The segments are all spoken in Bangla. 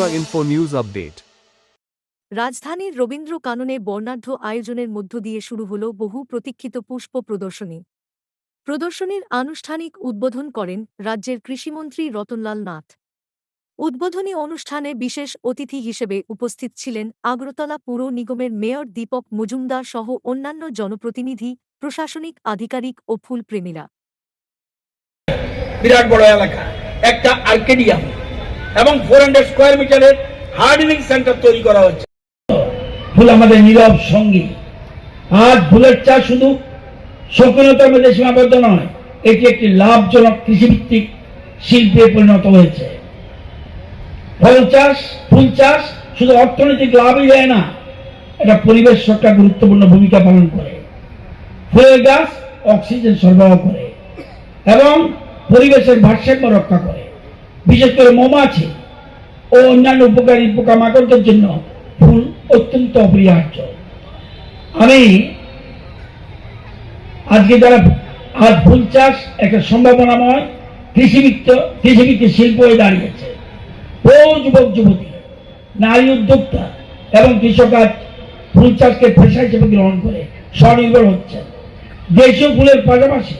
Extra Info News Update. রাজধানীর রবীন্দ্র কাননে বর্ণাঢ্য আয়োজনের মধ্য দিয়ে শুরু হল বহু প্রতীক্ষিত পুষ্প প্রদর্শনী। প্রদর্শনীর আনুষ্ঠানিক উদ্বোধন করেন রাজ্যের কৃষিমন্ত্রী রতনলাল নাথ। উদ্বোধনী অনুষ্ঠানে বিশেষ অতিথি হিসেবে উপস্থিত ছিলেন আগরতলা পুর নিগমের মেয়র দীপক মজুমদার সহ অন্যান্য জনপ্রতিনিধি, প্রশাসনিক আধিকারিক ও ফুলপ্রেমীরা। বিরাট বড় এলাকা, একটা আর্কেডিয়াম এবং 400 স্কয়ার মিটারের হার্ডেনিং সেন্টার তৈরি করা হচ্ছে। ফুল আমাদের নীরব সঙ্গী। আজ ফুলের চাষ শুধু শৌখিনতার মধ্যে সীমাবদ্ধ নয়, এটি একটি লাভজনক কৃষিভিত্তিক শিল্পে পরিণত হয়েছে। ফুল চাষ শুধু অর্থনৈতিক লাভই দেয় না, এটা পরিবেশ রক্ষায় গুরুত্বপূর্ণ ভূমিকা পালন করে। ফুলের গাছ অক্সিজেন সরবরাহ করে এবং পরিবেশের ভারসাম্য রক্ষা করে। বিশেষ করে মৌমাছি ও অন্যান্য উপকারী পোকামাকড়দের জন্য ফুল অত্যন্ত অপরিহার্য। আমি আজকে আজ ফুল চাষ একটা সম্ভাবনাময় কৃষিভিত্তিক শিল্প হয়ে দাঁড়িয়েছে। বহু যুবক যুবতী, নারী উদ্যোক্তা এবং কৃষক আজ ফুল চাষকে পেশা হিসেবে গ্রহণ করে স্বনির্ভর হচ্ছে। দেশীয় ফুলের পাশাপাশি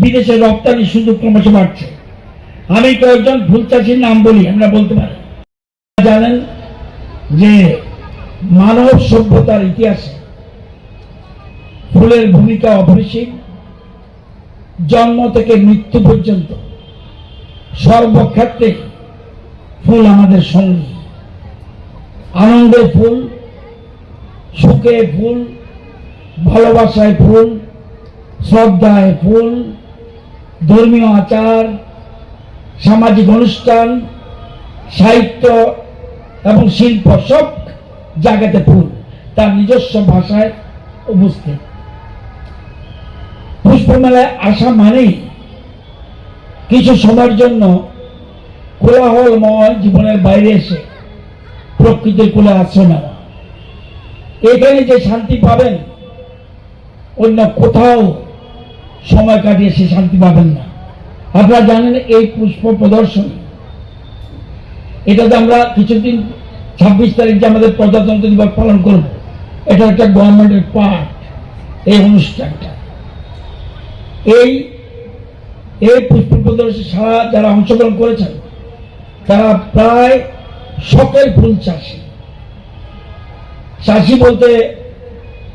বিদেশে রপ্তানির সুযোগ ক্রমশ বাড়ছে। আমি কয়েকজন ফুল চাষির নাম বলি, আমরা বলতে পারি। জানেন যে মানব সভ্যতার ইতিহাসে ফুলের ভূমিকা অপরিসীম। জন্ম থেকে মৃত্যু পর্যন্ত সর্বক্ষেত্রে ফুল আমাদের সঙ্গী। আনন্দে ফুল, সুখে ফুল, ভালোবাসায় ফুল, শ্রদ্ধায় ফুল, ধর্মীয় আচার, সামাজিক অনুষ্ঠান, সাহিত্য এবং শিল্প সব জায়গাতে ফুল তার নিজস্ব ভাষায় উপস্থিত। পুষ্পমেলায় আসা মানেই কিছু সময়ের জন্য কোলাহলময় জীবনের বাইরে এসে প্রকৃতির কোলে আশ্রয় নেওয়া। এখানে যে শান্তি পাবেন অন্য কোথাও সময় কাটিয়ে সে শান্তি পাবেন না। আপনারা জানেন এই পুষ্প প্রদর্শনী, এটাতে আমরা কিছুদিন 26 তারিখ যে আমাদের প্রজাতন্ত্র দিবস পালন করব, এটা একটা গভর্নমেন্টের পার্ট। এই অনুষ্ঠানটা এই পুষ্প প্রদর্শনী সারা যারা অংশগ্রহণ করেছেন তারা প্রায় সকল ফুল চাষি। চাষি বলতে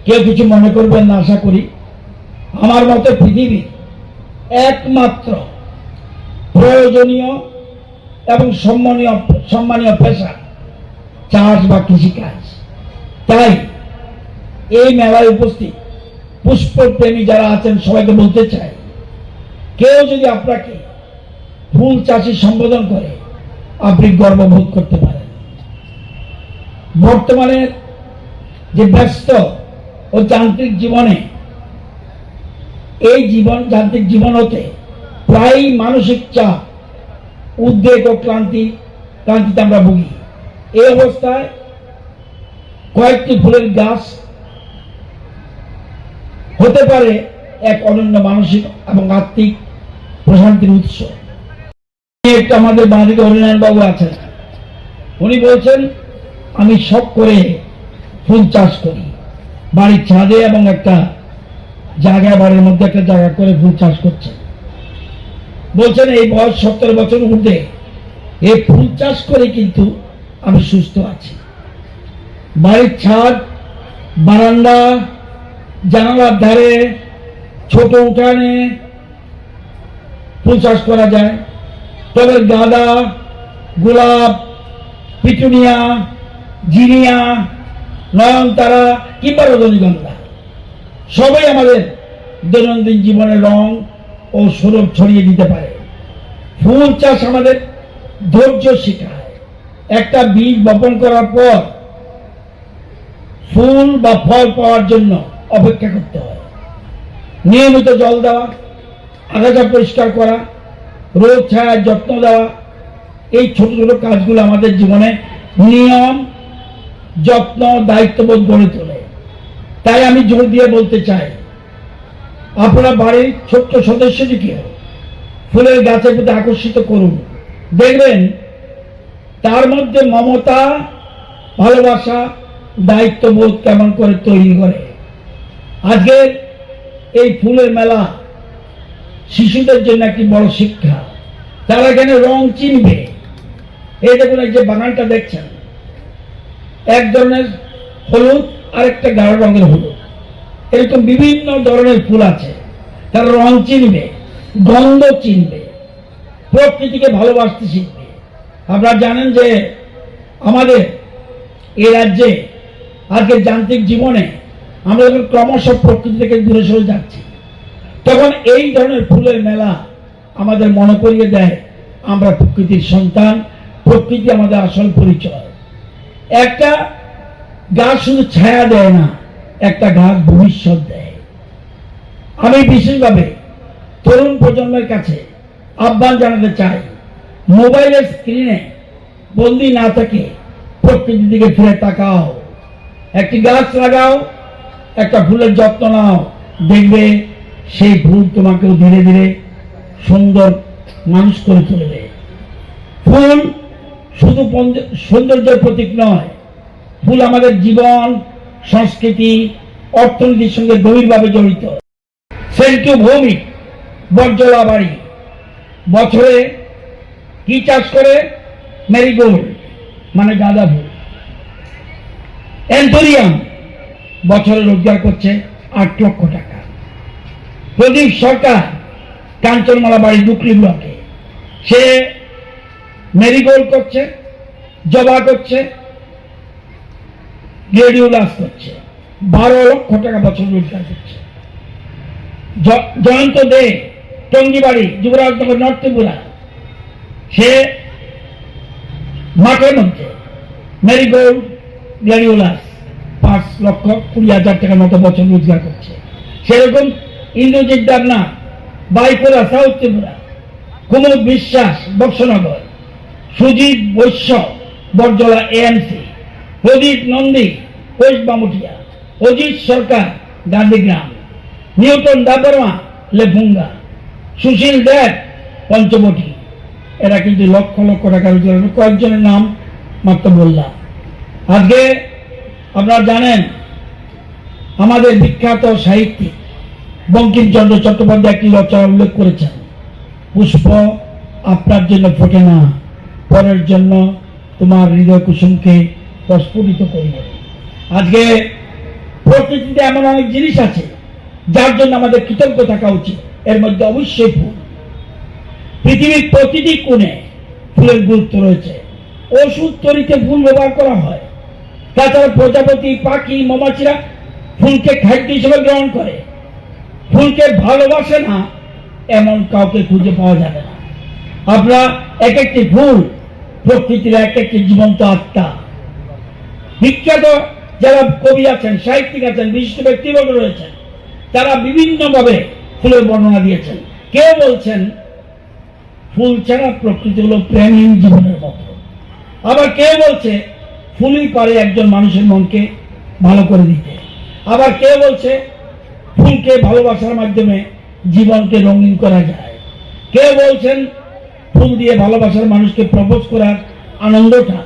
কেউ কিছু মনে করবেন না, আশা করি। আমার মতে পৃথিবীর একমাত্র প্রয়োজনীয় এবং সম্মানীয় পেশা চাষ বা কৃষিকাজ। তাই এই মেলায় উপস্থিত পুষ্প প্রেমী যারা আছেন সবাইকে বলতে চাই, কেউ যদি আপনাকে ফুল চাষি সম্বোধন করে আপনি গর্ববোধ করতে পারেন। বর্তমানে যে ব্যস্ত ও যান্ত্রিক জীবনে, এই যান্ত্রিক জীবনতে প্রায় মানসিক চাপ, উদ্বেগ ও ক্লান্তিতে আমরা ভুগি। এই অবস্থায় কয়েকটি ফুলের গাছ হতে পারে এক অনন্য মানসিক এবং আত্মিক প্রশান্তির উৎস। একটা আমাদের বাড়িতে হরিনারায়ণ বাবু আছেন, উনি বলছেন আমি শখ করে ফুল চাষ করি বাড়ির ছাদে এবং একটা জায়গায়, বাড়ির মধ্যে একটা জায়গা করে ফুল চাষ করছেন। বলছেন এই বয়স 70 বছর ঊর্ধ্বে এই ফুল চাষ করে কিন্তু আমি সুস্থ আছি। বাড়ির ছাদ, বারান্দা, জানালার ধারে, ছোট উঠানে ফুল চাষ করা যায়। তবে গাঁদা, গোলাপ, পিটুনিয়া, জিনিয়া, নয়নতারা কিংবা রজনীগন্ধা সবাই আমাদের দৈনন্দিন জীবনে রং ও সৌরভ ছড়িয়ে দিতে পারে। ফুল চাষ আমাদের ধৈর্য শেখায়। একটা বীজ বপন করার পর ফুল বা ফল পাওয়ার জন্য অপেক্ষা করতে হয়। নিয়মিত জল দেওয়া, আগাছা পরিষ্কার করা, রোদ ছায়ার যত্ন দেওয়া, এই ছোট ছোট কাজগুলো আমাদের জীবনে নিয়ম, যত্ন, দায়িত্ববোধ গড়ে তোলে। তাই আমি জোর দিয়ে বলতে চাই, আপনারা বাড়ির ছোট্ট সদস্যটিকে ফুলের গাছের প্রতি আকর্ষিত করুন। দেখবেন তার মধ্যে মমতা, ভালোবাসা, দায়িত্ববোধ কেমন করে তৈরি করে। আজকের এই ফুলের মেলা শিশুদের জন্য একটি বড় শিক্ষা। তারা এখানে রং চিনবে। এই দেখুন, এই যে বাগানটা দেখছেন, এক ধরনের হলুদ, আরেকটা গাঢ় রঙের হলুদ, এরকম বিভিন্ন ধরনের ফুল আছে। তারা রং চিনবে, গন্ধ চিনবে, প্রকৃতিকে ভালোবাসতে শিখবে। আপনারা জানেন যে আমাদের এই রাজ্যে আজকে যান্ত্রিক জীবনে আমরা যখন ক্রমশ প্রকৃতি থেকে দূরে সরে যাচ্ছি, তখন এই ধরনের ফুলের মেলা আমাদের মনে করিয়ে দেয় আমরা প্রকৃতির সন্তান, প্রকৃতি আমাদের আসল পরিচয়। একটা গাছ শুধু ছায়া দেয় না, একটা গাছ ভবিষ্যৎ দেয়। আমি বিশেষভাবে তরুণ প্রজন্মের কাছে আহ্বান জানাতে চাই, মোবাইলের স্ক্রিনে বন্দি না থেকে প্রকৃতির দিকে ফিরে তাকাও, একটি গাছ লাগাও, একটা ফুলের যত্ন নাও, দেখবে সেই ফুল তোমাকেও ধীরে ধীরে সুন্দর মানুষ করে তুলবে। ফুল শুধু সৌন্দর্যের প্রতীক নয়, ফুল আমাদের জীবন, সংস্কৃতি, অর্থনীতির সঙ্গে গভীরভাবে জড়িত। সেন্টু ভৌমিক বরজলা বাড়ি বছরে কি চাষ করে? মেরিগোল্ড মানে গাঁদা ফুল। অ্যান্থোরিয়াম বছরে রোজগার করছে 8 লক্ষ টাকা। প্রদীপ সরকার কাঞ্চনমালা বাড়ি ডুকলি ব্লকে, সে মেরিগোল্ড করছে, জবা করছে, গ্লেডিওলাস করছে, 12 লক্ষ টাকা বছর রোজগার করছে। জয়ন্ত দে টঙ্গিবাড়ি যুবরাজনগর নর্থ ত্রিপুরা, সে মাঠের মধ্যে মেরিগোল্ড, গ্লেডিওলাস 5,20,000 টাকার মতো বছর রোজগার করছে। সেরকম ইন্দ্রজিৎ দেবনাথ বাইপুরা সাউথ ত্রিপুরা, কুমুদ বিশ্বাস বক্সনগর, সুজিত বৈশ্য বরজলা এএমসি, প্রদীপ নন্দী ওয়েস্ট বামুটিয়া, অজিত সরকার গান্ধীগ্রাম, নিউটন দাবরমা লেফুঙ্গা, সুশীল দেব পঞ্চবটি। এরা কিন্তু লক্ষ লক্ষ টাকা রোজগার, কয়েকজনের নাম মাত্র বললাম। আজকে আপনারা জানেন আমাদের বিখ্যাত সাহিত্যিক বঙ্কিমচন্দ্র চট্টোপাধ্যায় একটি রচনা উল্লেখ করেছেন, পুষ্প আপনার জন্য ফোটে না, পরের জন্য তোমার হৃদয় কুসুমকে প্রস্ফুটিত করিবে। আজকে প্রকৃতিতে এমন অনেক জিনিস আছে যার জন্য আমাদের কৃতজ্ঞ থাকা উচিত। এর মধ্যে অবশ্যই ফুল। পৃথিবীর প্রতিটি কোণে ফুলের গুরুত্ব রয়েছে। ওষুধ তৈরিতে ফুল ব্যবহার করা হয়। তাছাড়া প্রজাপতি, পাখি, মৌমাছিরা ফুলকে খাদ্য হিসেবে গ্রহণ করে। ফুলকে ভালোবাসে না এমন কাউকে খুঁজে পাওয়া যাবে না। আমরা এক একটি ফুল প্রকৃতির এক একটি জীবন্ত আত্মা। বিখ্যাত যারা কবি আছেন, সাহিত্যিক আছেন, বিশিষ্ট ব্যক্তিবর্গ রয়েছেন, তারা বিভিন্নভাবে ফুলের বর্ণনা দিয়েছেন। কেউ বলছেন ফুল ছাড়া প্রকৃতি হলো প্রেমহীন জীবনের মতো। আবার কেউ বলছে ফুলই পারে একজন মানুষের মনকে ভালো করে দিতে। আবার কেউ বলছে ফুলকে ভালোবাসার মাধ্যমে জীবনকে রঙিন করা যায়। কেউ বলছেন ফুল দিয়ে ভালোবাসার মানুষকে প্রপোজ করার আনন্দটা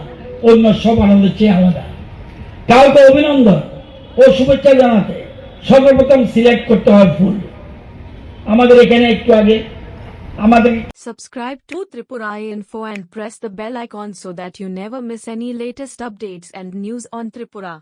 অন্য সব আনন্দের চেয়ে আলাদা। কাউকে অভিনন্দন ও শুভেচ্ছা জানাতে সর্বপ্রথম সিলেক্ট করতে হয় ফুল। আমাদের এখানে একটু আগে আমাদের Subscribe to Tripura Info and press the bell icon so that you never miss any latest updates and news on Tripura.